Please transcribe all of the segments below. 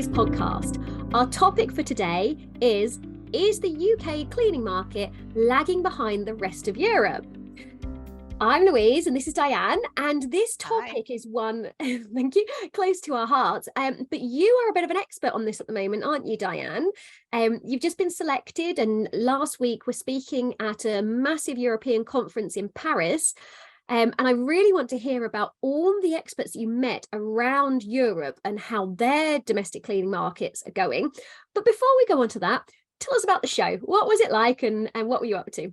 this podcast. Our topic for today is the UK cleaning market lagging behind the rest of Europe? I'm Louise and this is Diane, and this topic is one, thank you, close to our hearts. But you are a bit of an expert on this at the moment, aren't you, Diane? You've just been selected, and last week we're speaking at a massive European conference in Paris. And I really want to hear about all the experts you met around Europe and how their domestic cleaning markets are going. But before we go on to that, tell us about the show. What was it like, and what were you up to?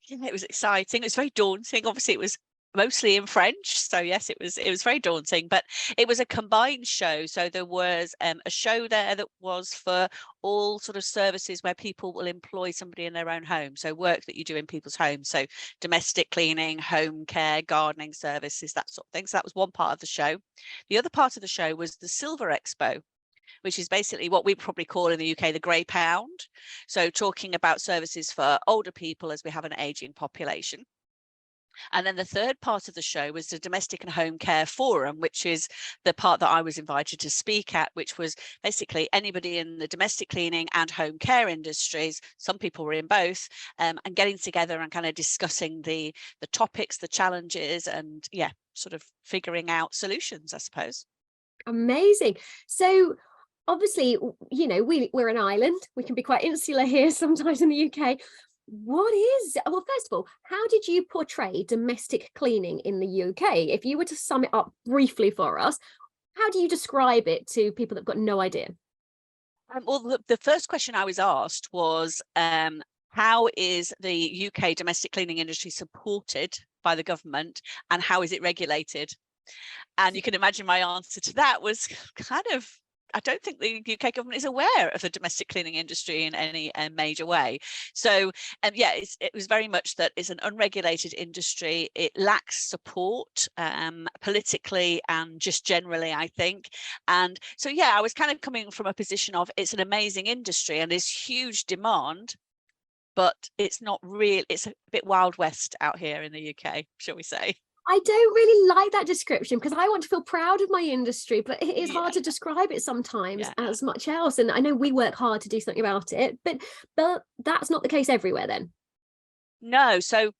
Yeah, it was exciting. It was very daunting. Obviously, it was mostly in French, so yes, it was very daunting. But it was a combined show. So there was a show there that was for all sort of services where people will employ somebody in their own home. So work that you do in people's homes. So domestic cleaning, home care, gardening services, that sort of thing. So that was one part of the show. The other part of the show was the Silver Expo, which is basically what we probably call in the UK the grey pound. So talking about services for older people as we have an ageing population. And then the third part of the show was the Domestic and Home Care Forum, which is the part that I was invited to speak at, which was basically anybody in the domestic cleaning and home care industries. Some people were in both, and getting together and kind of discussing the topics, the challenges, and yeah, sort of figuring out solutions, I suppose. Amazing. So obviously, you know, we're an island. We can be quite insular here sometimes in the UK. Well, first of all, how did you portray domestic cleaning in the UK? If you were to sum it up briefly for us, how do you describe it to people that've got no idea? Well, the first question I was asked was, how is the UK domestic cleaning industry supported by the government, and how is it regulated? And you can imagine my answer to that was kind of, I don't think the UK government is aware of the domestic cleaning industry in any major way. So, yeah, it was very much that it's an unregulated industry. It lacks support politically and just generally, I think. And so, yeah, I was kind of coming from a position of it's an amazing industry and there's huge demand, but it's not real. It's a bit Wild West out here in the UK, shall we say. I don't really like that description because I want to feel proud of my industry, but it is hard to describe it sometimes as much else. And I know we work hard to do something about it, but that's not the case everywhere then. No, so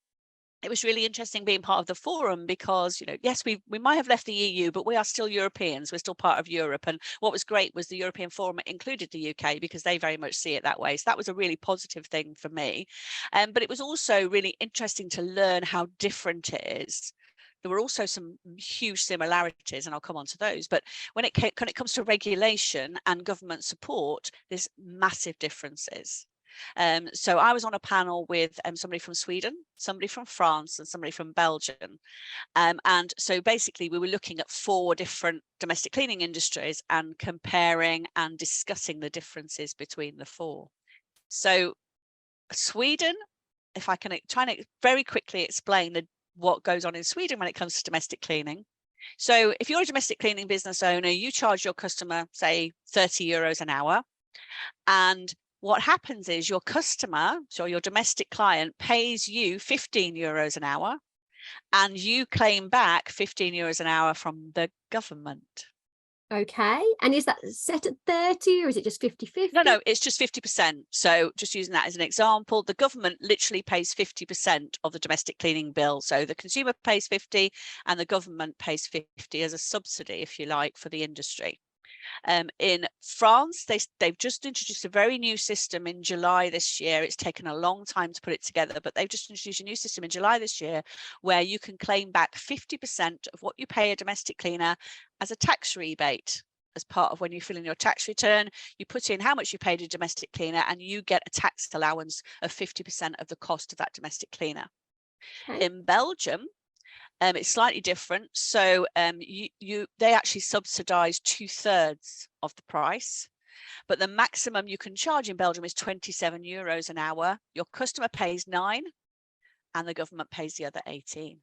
it was really interesting being part of the forum because, you know, yes, we might have left the EU, but we are still Europeans. We're still part of Europe. And what was great was the European Forum included the UK because they very much see it that way. So that was a really positive thing for me. But it was also really interesting to learn how different it is. There were also some huge similarities, and I'll come on to those. But when it comes to regulation and government support, there's massive differences. So I was on a panel with somebody from Sweden, somebody from France, and somebody from Belgium. And so basically we were looking at 4 different domestic cleaning industries and comparing and discussing the differences between the 4. So Sweden, if I can try and very quickly explain what goes on in Sweden when it comes to domestic cleaning. So if you're a domestic cleaning business owner, you charge your customer, say, €30 an hour. And what happens is your customer, so your domestic client, pays you €15 an hour, and you claim back €15 an hour from the government. Okay. And is that set at 30 or is it just 50-50? No, it's just 50%. So just using that as an example, the government literally pays 50% of the domestic cleaning bill. So the consumer pays 50 and the government pays 50 as a subsidy, if you like, for the industry. In France, they've just introduced a very new system in July this year. It's taken a long time to put it together, but they've just introduced a new system in July this year where you can claim back 50% of what you pay a domestic cleaner as a tax rebate. As part of when you fill in your tax return, you put in how much you paid a domestic cleaner and you get a tax allowance of 50% of the cost of that domestic cleaner. Okay. In Belgium, it's slightly different. So they actually subsidise 2/3 of the price, but the maximum you can charge in Belgium is €27 an hour. Your customer pays 9 and the government pays the other 18.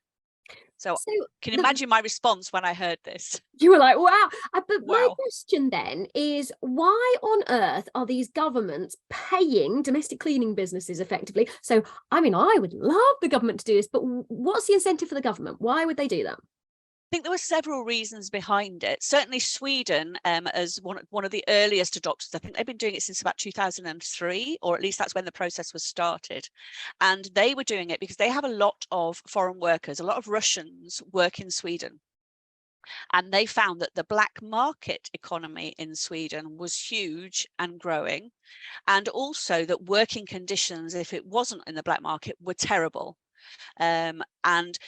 So can you imagine my response when I heard this? You were like, wow. But my question then is, why on earth are these governments paying domestic cleaning businesses effectively? So, I mean, I would love the government to do this, but what's the incentive for the government? Why would they do that? think there were several reasons behind it. Certainly Sweden, as one of the earliest adopters, I think they've been doing it since about 2003, or at least that's when the process was started. And they were doing it because they have a lot of foreign workers, a lot of Russians work in Sweden. And they found that the black market economy in Sweden was huge and growing. And also that working conditions, if it wasn't in the black market, were terrible. And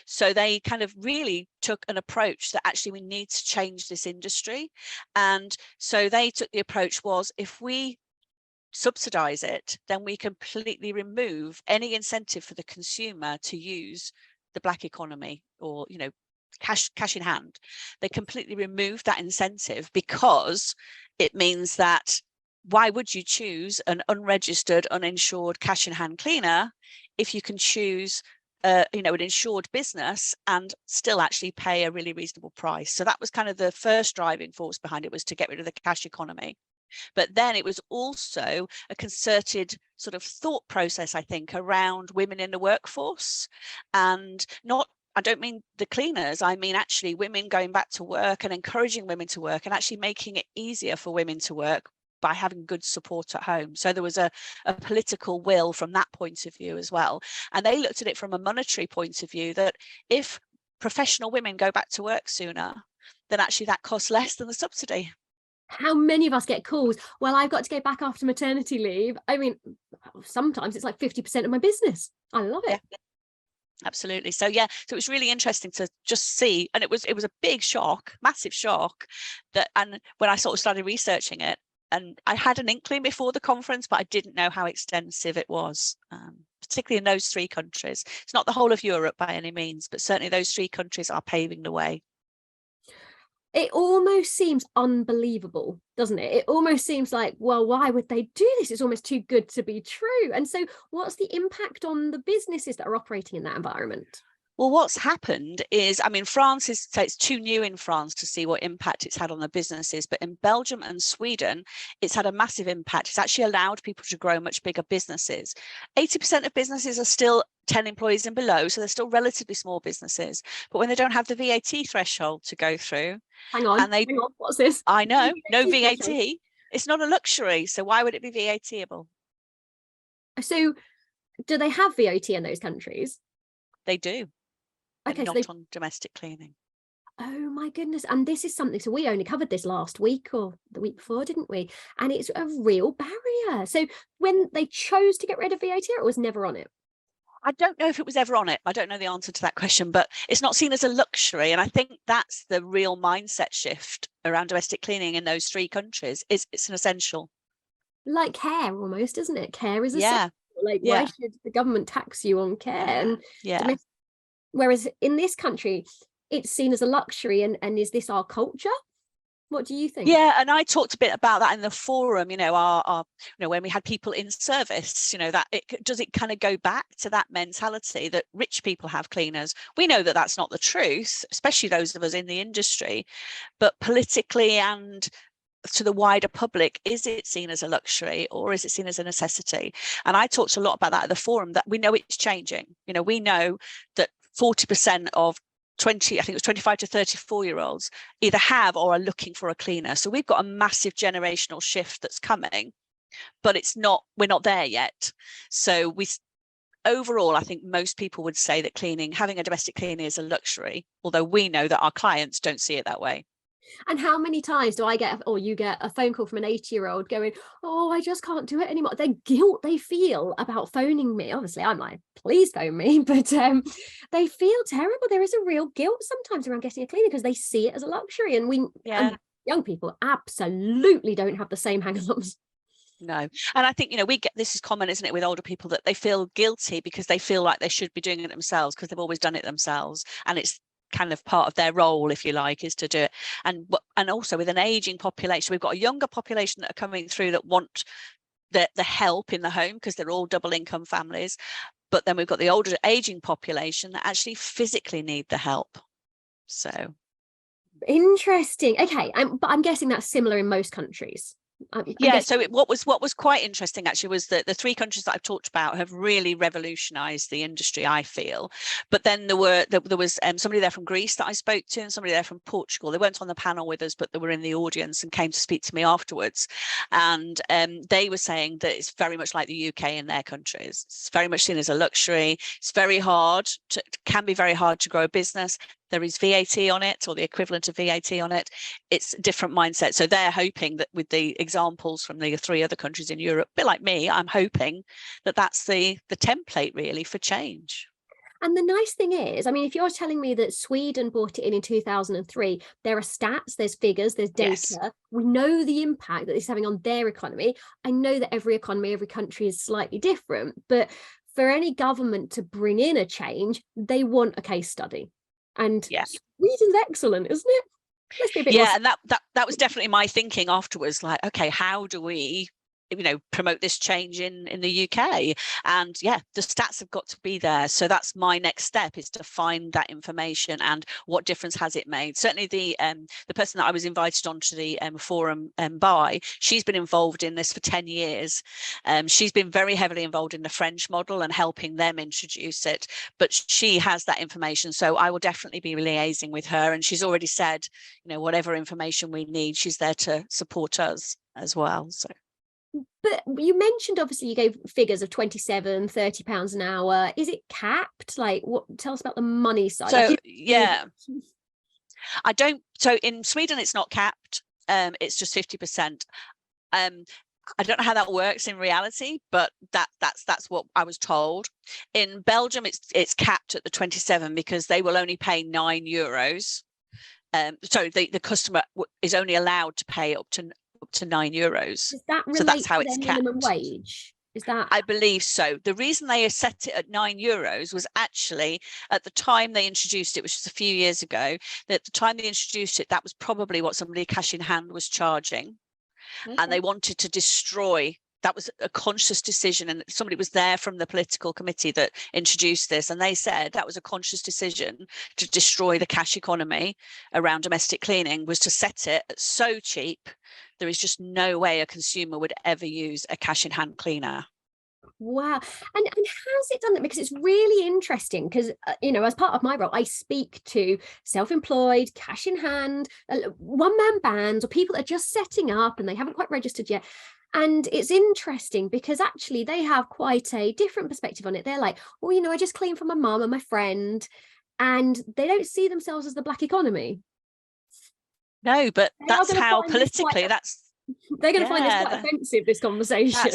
so they kind of really took an approach that actually we need to change this industry. And so they took the approach was, if we subsidize it, then we completely remove any incentive for the consumer to use the black economy, or, you know, cash in hand. They completely removed that incentive, because it means that why would you choose an unregistered, uninsured cash in hand cleaner if you can choose you know, an insured business and still actually pay a really reasonable price? So that was kind of the first driving force behind it, was to get rid of the cash economy. But then it was also a concerted sort of thought process, I think, around women in the workforce. And I don't mean the cleaners, I mean actually women going back to work and encouraging women to work, and actually making it easier for women to work by having good support at home. So there was a political will from that point of view as well. And they looked at it from a monetary point of view, that if professional women go back to work sooner, then actually that costs less than the subsidy. How many of us get calls, well, I've got to go back after maternity leave? I mean, sometimes it's like 50% of my business. I love it. Yeah. Absolutely. So yeah, so it was really interesting to just see, and it was a big shock, massive shock, that, and when I sort of started researching it, and I had an inkling before the conference, but I didn't know how extensive it was, particularly in those 3 countries. It's not the whole of Europe by any means, but certainly those 3 countries are paving the way. It almost seems unbelievable, doesn't it? It almost seems like, well, why would they do this? It's almost too good to be true. And so what's the impact on the businesses that are operating in that environment? Well, what's happened is, I mean, France is, so it's too new in France to see what impact it's had on the businesses, but in Belgium and Sweden, it's had a massive impact. It's actually allowed people to grow much bigger businesses. 80% of businesses are still 10 employees and below, so they're still relatively small businesses. But when they don't have the VAT threshold to go through, hang on, what's this? I know, no VAT. It's not a luxury, so why would it be VAT-able? So do they have VAT in those countries? They do. Okay, not on domestic cleaning. Oh my goodness. And this is something, so we only covered this last week or the week before, didn't we? And it's a real barrier. So when they chose to get rid of VAT, it was never on it? I don't know if it was ever on it. I don't know the answer to that question, but it's not seen as a luxury. And I think that's the real mindset shift around domestic cleaning in those 3 countries. It's an essential. Like care almost, isn't it? Care is essential. Like, why should the government tax you on care? And whereas in this country, it's seen as a luxury. And is this our culture? What do you think? Yeah, and I talked a bit about that in the forum, you know, our you know, when we had people in service, you know, that does it kind of go back to that mentality that rich people have cleaners? We know that that's not the truth, especially those of us in the industry, but politically and to the wider public, is it seen as a luxury or is it seen as a necessity? And I talked a lot about that at the forum, that we know it's changing. You know, we know that 40% of 25 to 34-year-olds either have or are looking for a cleaner. So we've got a massive generational shift that's coming, but we're not there yet. So overall, I think most people would say that having a domestic cleaner is a luxury, although we know that our clients don't see it that way. And how many times do I get, or you get, a phone call from an 80-year-old going, oh, I just can't do it anymore? The guilt they feel about phoning me. Obviously, I'm like, please phone me. But they feel terrible. There is a real guilt sometimes around getting a cleaner because they see it as a luxury. And and young people absolutely don't have the same hang-ups. No. And I think, you know, this is common, isn't it, with older people, that they feel guilty because they feel like they should be doing it themselves because they've always done it themselves. And it's kind of part of their role, if you like, is to do it. And also with an aging population, we've got a younger population that are coming through that want the help in the home because they're all double income families. But then we've got the older aging population that actually physically need the help. So interesting. Okay, but I'm guessing that's similar in most countries. Yeah, so what was quite interesting actually was that the three countries that I've talked about have really revolutionized the industry, I feel. But then there was somebody there from Greece that I spoke to, and somebody there from Portugal. They weren't on the panel with us, but they were in the audience and came to speak to me afterwards. And they were saying that it's very much like the UK in their countries. It's very much seen as a luxury. It's very hard can be very hard to grow a business. There is VAT on it, or the equivalent of VAT on it. It's a different mindset. So they're hoping that with the examples from the three other countries in Europe, a bit like me, I'm hoping that that's the template really for change. And the nice thing is, I mean, if you're telling me that Sweden brought it in 2003, there are stats, there's figures, there's data. Yes. We know the impact that it's having on their economy. I know that every economy, every country is slightly different, but for any government to bring in a change, they want a case study. And Sweden's excellent, isn't it? Let's be a bit more... and that was definitely my thinking afterwards. Like, okay, how do we, promote this change in the UK? And the stats have got to be there. So that's my next step, is to find that information and what difference has it made. Certainly the person that I was invited onto the forum by, she's been involved in this for 10 years. She's been very heavily involved in the French model and helping them introduce it, but she has that information. So I will definitely be liaising with her, and she's already said, whatever information we need, she's there to support us as well. So. But you mentioned, obviously, you gave figures of 27, 30 pounds an hour. Is it capped? Like, what? Tell us about the money side. So, so in Sweden, it's not capped. It's just 50%. I don't know how that works in reality, but that's what I was told. In Belgium, it's capped at the 27 because they will only pay €9. So the customer is only allowed to pay up to €9. Does that relate so that's how to it's their minimum wage? Is that? I believe so. The reason they set it at €9 was actually at the time they introduced it, which was a few years ago. That at the time they introduced it, that was probably what somebody cash in hand was charging, and they wanted to destroy. That was a conscious decision, and somebody was there from the political committee that introduced this, and they said that was a conscious decision to destroy the cash economy around domestic cleaning, was to set it at so cheap. There is just no way a consumer would ever use a cash in hand cleaner. Wow. And how's it done that? Because it's really interesting, because as part of my role, I speak to self-employed, cash in hand, one-man bands, or people that are just setting up and they haven't quite registered yet. And it's interesting because actually they have quite a different perspective on it. They're like, well, I just clean for my mum and my friend, and they don't see themselves as the black economy. No, but that's how politically they're going to find this quite offensive, this conversation.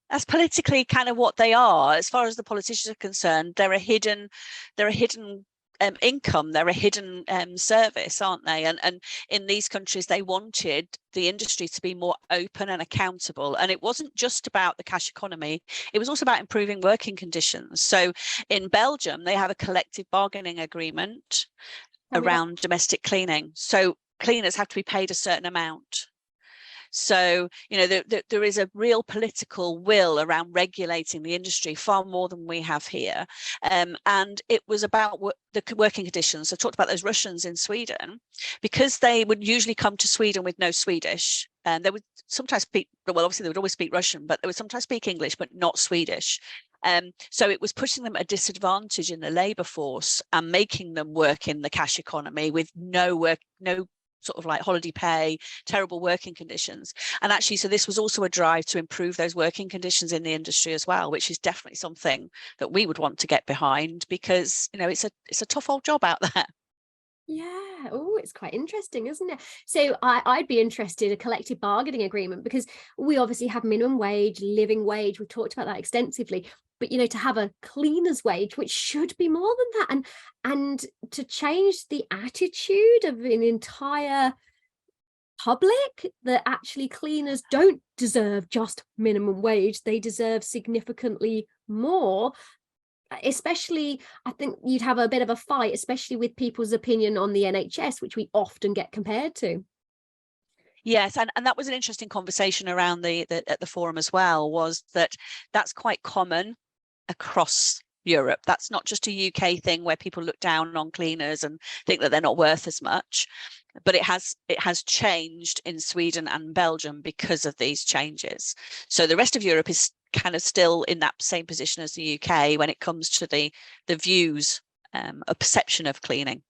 That's politically kind of what they are. As far as the politicians are concerned, they're a hidden income, they're a hidden service, aren't they? And in these countries, they wanted the industry to be more open and accountable. And it wasn't just about the cash economy, it was also about improving working conditions. So in Belgium, they have a collective bargaining agreement around domestic cleaning. So cleaners have to be paid a certain amount. So, there is a real political will around regulating the industry far more than we have here. And it was about the working conditions. I talked about those Russians in Sweden, because they would usually come to Sweden with no Swedish. And they would sometimes speak, well, obviously they would always speak Russian, but they would sometimes speak English, but not Swedish. So it was pushing them at a disadvantage in the labour force and making them work in the cash economy with no sort of like holiday pay, terrible working conditions. And actually, so this was also a drive to improve those working conditions in the industry as well, which is definitely something that we would want to get behind, because it's a tough old job out there. Yeah. Oh, it's quite interesting, isn't it? So I'd be interested in a collective bargaining agreement, because we obviously have minimum wage, living wage. We've talked about that extensively. But to have a cleaner's wage, which should be more than that, and to change the attitude of an entire public, that actually cleaners don't deserve just minimum wage, they deserve significantly more. Especially, I think you'd have a bit of a fight, especially with people's opinion on the NHS, which we often get compared to. Yes, and that was an interesting conversation around at the forum as well, was that's quite common across Europe. That's not just a UK thing where people look down on cleaners and think that they're not worth as much, but it has changed in Sweden and Belgium because of these changes. So the rest of Europe is kind of still in that same position as the UK when it comes to the views, a perception of cleaning.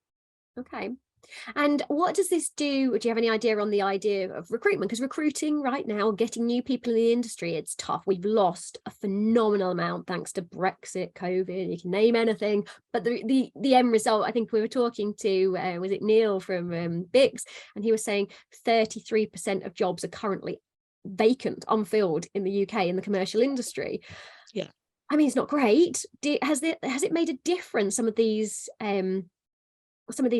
Okay. And what does this do? Do you have any idea on the idea of recruitment? Because recruiting right now, getting new people in the industry, it's tough. We've lost a phenomenal amount thanks to Brexit, COVID, you can name anything. But the end result, I think we were talking to, was it Neil from Bix? And he was saying 33% of jobs are currently vacant, unfilled in the UK in the commercial industry. Yeah. I mean, it's not great. Has it made a difference, some of these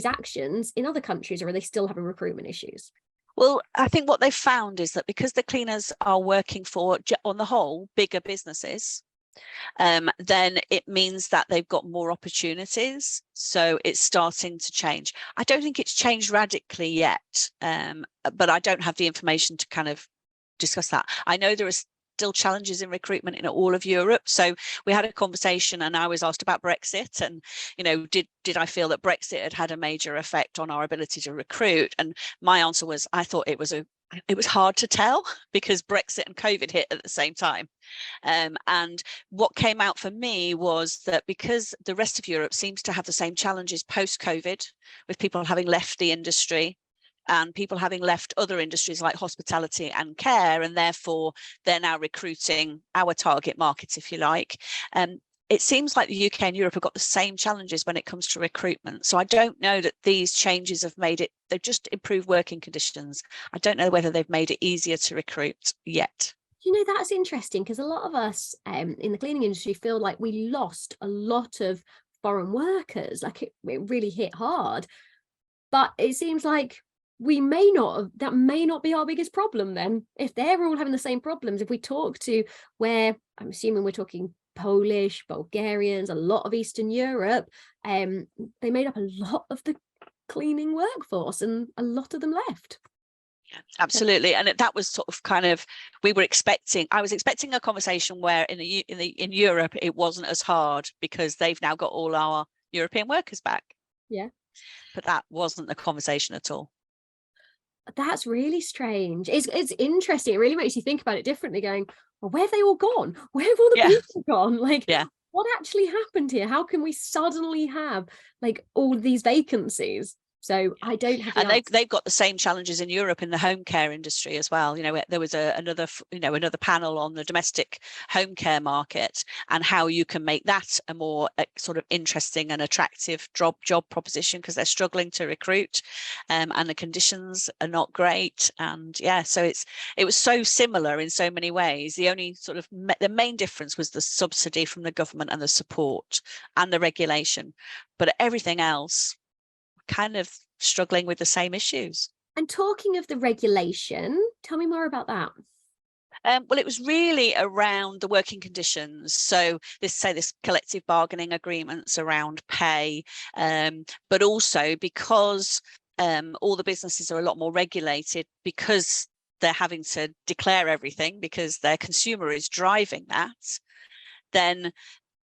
actions in other countries, or are they still having recruitment issues? Well, I think what they've found is that because the cleaners are working for, on the whole, bigger businesses, then it means that they've got more opportunities. So it's starting to change. I don't think it's changed radically yet, but I don't have the information to kind of discuss that. I know there are still challenges in recruitment in all of Europe. So we had a conversation and I was asked about Brexit and, you know, did I feel that Brexit had a major effect on our ability to recruit? And my answer was, I thought it was hard to tell because Brexit and COVID hit at the same time. And what came out for me was that because the rest of Europe seems to have the same challenges post-COVID, with people having left the industry, and people having left other industries like hospitality and care, and therefore they're now recruiting our target markets, if you like. It seems like the UK and Europe have got the same challenges when it comes to recruitment. So I don't know that these changes have made it, they've just improved working conditions. I don't know whether they've made it easier to recruit yet. You know, that's interesting because a lot of us in the cleaning industry feel like we lost a lot of foreign workers, like it really hit hard. But it seems like we may not have, that may not be our biggest problem then. If they're all having the same problems, if we talk to where, I'm assuming we're talking Polish, Bulgarians, a lot of Eastern Europe, they made up a lot of the cleaning workforce and a lot of them left. Absolutely. And that was sort of kind of, I was expecting a conversation where in Europe it wasn't as hard because they've now got all our European workers back. Yeah. But that wasn't the conversation at all. That's really strange. It's interesting. It really makes you think about it differently, going, well, where have they all gone? Where have all the people gone? Like, what actually happened here? How can we suddenly have like all of these vacancies? So I don't have. And they've got the same challenges in Europe in the home care industry as well. You know, there was another panel on the domestic home care market and how you can make that a more sort of interesting and attractive job proposition because they're struggling to recruit, and the conditions are not great. And so it was so similar in so many ways. The only sort of the main difference was the subsidy from the government and the support and the regulation, but everything else kind of struggling with the same issues. And talking of the regulation, tell me more about that. Well, it was really around the working conditions. So this collective bargaining agreements around pay, but also because all the businesses are a lot more regulated because they're having to declare everything because their consumer is driving that, then,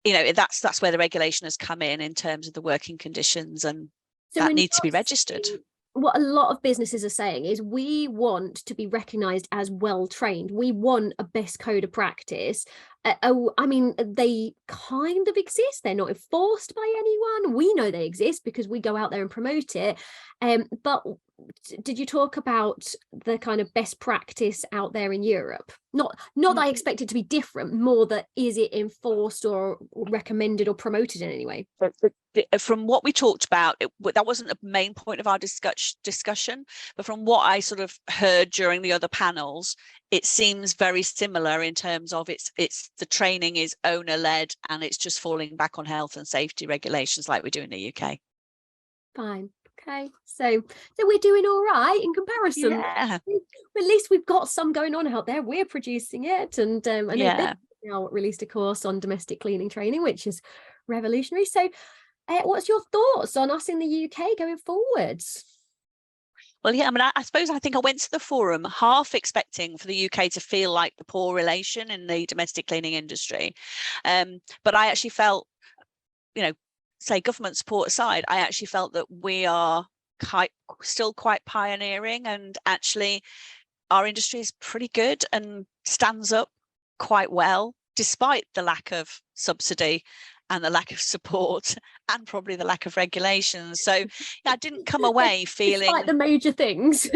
you know, that's where the regulation has come in terms of the working conditions and that need to be registered. What a lot of businesses are saying is we want to be recognised as well trained. We want a best code of practice. I mean, they kind of exist. They're not enforced by anyone. We know they exist because we go out there and promote it. But did you talk about the kind of best practice out there in Europe? Not that I expect it to be different, more that is it enforced or recommended or promoted in any way? From what we talked about, that wasn't the main point of our discussion, but from what I sort of heard during the other panels, it seems very similar in terms of it's the training is owner led and it's just falling back on health and safety regulations like we do in the UK. Fine. Okay, so we're doing all right in comparison. Yeah. At least we've got some going on out there. We're producing it, and I know now released a course on domestic cleaning training, which is revolutionary. So, what's your thoughts on us in the UK going forwards? Well, yeah, I mean, I think I went to the forum half expecting for the UK to feel like the poor relation in the domestic cleaning industry, but I actually felt say government support aside, I actually felt that we are still quite pioneering, and actually our industry is pretty good and stands up quite well despite the lack of subsidy and the lack of support and probably the lack of regulations. So I didn't come away feeling like the major things.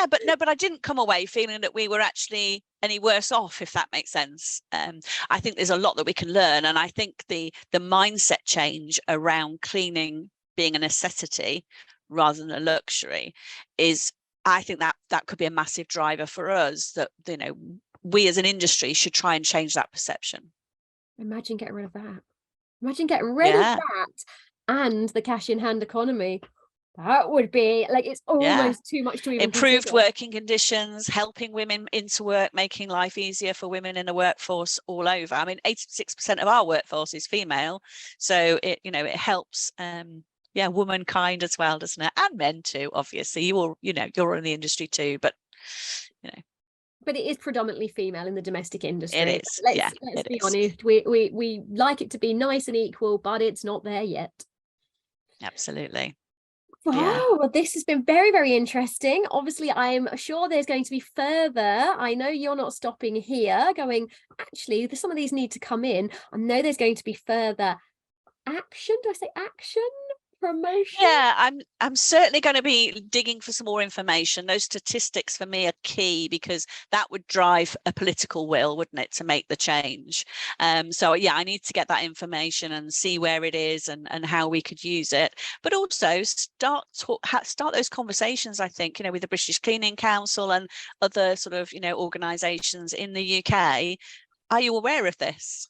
but I didn't come away feeling that we were actually any worse off, if that makes sense. I think there's a lot that we can learn, and I think the mindset change around cleaning being a necessity rather than a luxury is, I think that could be a massive driver for us, that we as an industry should try and change that perception. Imagine getting rid of that. Imagine getting rid of that and the cash in hand economy. That would be like, it's almost too much to even improved consider. Working conditions, helping women into work, making life easier for women in the workforce all over. I mean, 86% of our workforce is female, so it helps womankind as well, doesn't it? And men too, obviously. You're in the industry too, but But it is predominantly female in the domestic industry. It is. Let's be honest. We like it to be nice and equal, but it's not there yet. Absolutely. Wow, well, this has been very, very interesting. Obviously, I'm sure there's going to be further. I know you're not stopping here going, actually, some of these need to come in. I know there's going to be further action. Do I say action? Promotion? Yeah, I'm certainly going to be digging for some more information. Those statistics for me are key, because that would drive a political will, wouldn't it, to make the change. So I need to get that information and see where it is and how we could use it, but also start those conversations, I think, with the British Cleaning Council and other sort of organisations in the UK. Are you aware of this?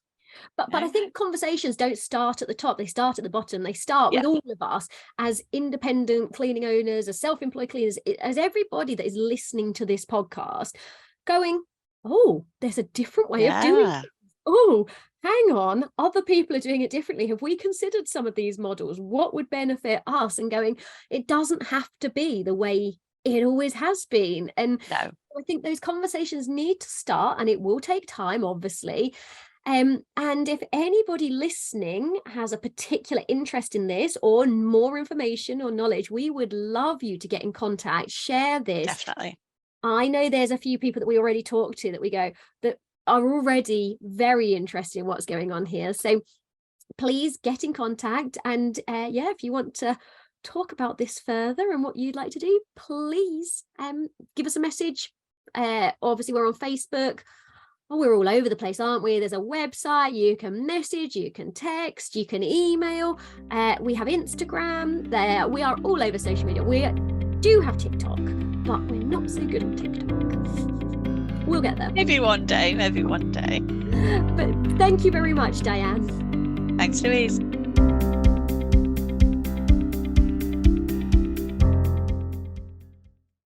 But I think conversations don't start at the top, they start at the bottom. They start with all of us as independent cleaning owners, as self-employed cleaners, as everybody that is listening to this podcast going, oh, there's a different way of doing it. Oh, hang on, other people are doing it differently. Have we considered some of these models? What would benefit us? And going, it doesn't have to be the way it always has been. And I think those conversations need to start, and it will take time, obviously. And if anybody listening has a particular interest in this or more information or knowledge, we would love you to get in contact, share this. Definitely. I know there's a few people that we already talked to that are already very interested in what's going on here. So please get in contact. And if you want to talk about this further and what you'd like to do, please give us a message. Obviously, we're on Facebook. Oh, we're all over the place, aren't we? There's a website, you can message, you can text, you can email. We have Instagram. We are all over social media. We do have TikTok, but we're not so good on TikTok. We'll get there. Maybe one day. But thank you very much, Diane. Thanks, Louise.